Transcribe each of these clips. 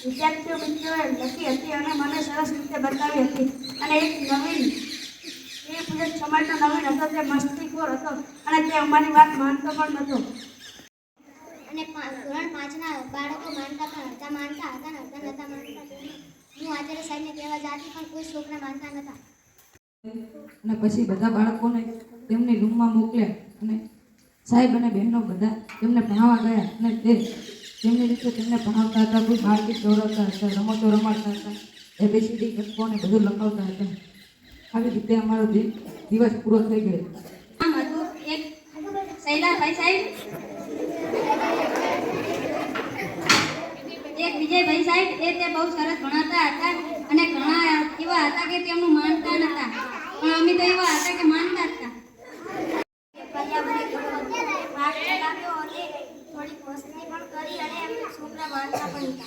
વિદ્યાર્થીઓ મિત્રોએ લખી હતી અને મને સરસ રીતે બતાવી હતી. અને એક નવીન એ પ્રોજેક્ટ સમાજનો નવીન હતો, તે મસ્તીખોર હતો અને તે અમારી વાત માનતો પણ નહોતો. અને ધોરણ 5ના બાળકો માનતા પણ હતા, માનતા હતા ને હતા માનતા. હું આચાર્ય સાહેબને કહેવા જાતી પણ કોઈ છોકરા માનતા નહોતા. અને પછી બધા બાળકોને તેમની રૂમમાં મોકલ્યા અને સાહેબ અને બહેનો બધા તેમને ભણાવવા ગયા અને તેમની રીતે તેમને ભણાવતા હતા. કોઈ બાળકી દોડાવતા હતા, રમતો રમાડતા હતા, એબીસીડી કટકોને બધું લખાવતા હતા. આવી રીતે અમારો દિવસ પૂરો થઈ ગયો. આમ હતું એક શૈલાભાઈ સાહેબ, એક વિજયભાઈ સાહેબ, તે બહુ સરસ ભણાવતા હતા. કે તેમનું માનતા નતા, પણ અમે તો એવા હતા કે માનતા જ હતા. પાઠ ચલાવ્યો અને થોડીક મસ્તી પણ કરી અને છોકરા માનતા પણ હતા.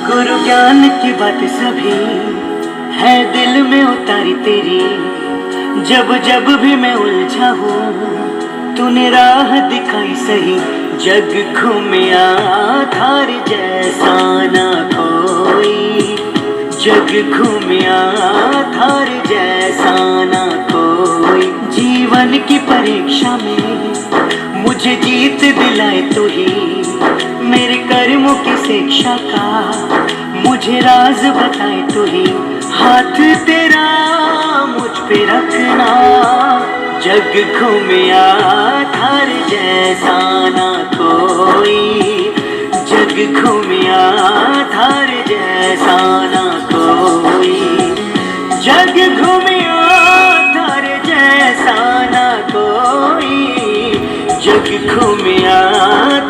गुरु ज्ञान की बात सभी है दिल में उतारी तेरी, जब जब भी मैं उलझा हूँ तूने राह दिखाई सही, जग घूमिया थार जैसा ना कोई, जग घूमिया थार जैसा ना कोई। जीवन की परीक्षा में मुझे जीत दिलाए तू ही, मेरे कर्मों की शिक्षा का मुझे राज बताए तू ही, हाथ तेरा मुझ पे रखना, जग घूमिया थार जैसा ना कोई, जग घूमिया थार जैसा ना कोई, जग घूमिया थार जैसा ना कोई, जग घूमिया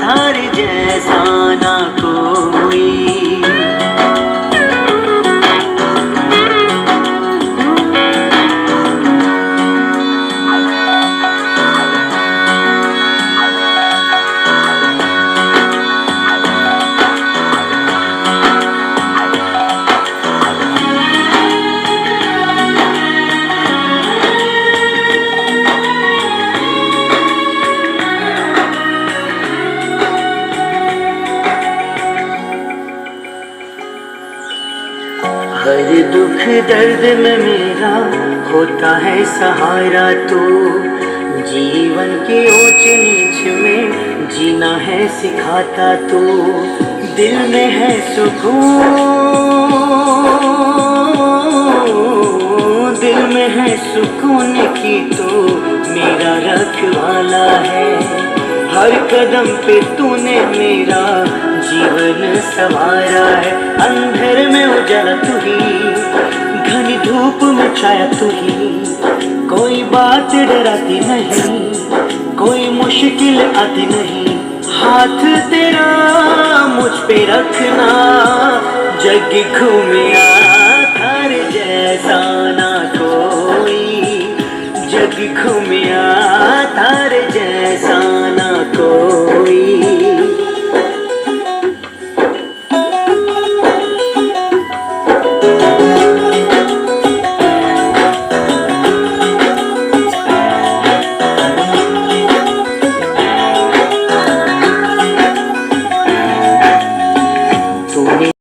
थार जैसा ना कोई। हर दुख दर्द में मेरा होता है सहारा तू, जीवन की ऊंच नीच में जीना है सिखाता तू, दिल में है सुकून, दिल में है सुकून की तू मेरा रखवाला है, हर कदम पे तूने मेरा जीवन संवारा है, अंधेर में उजाला तू ही, घनी धूप में छाया तू ही, कोई बात डराती नहीं, कोई मुश्किल आती नहीं, हाथ तेरा मुझ पे रखना, जग घूमिया थार जैसा ना कोई, जग घूमिया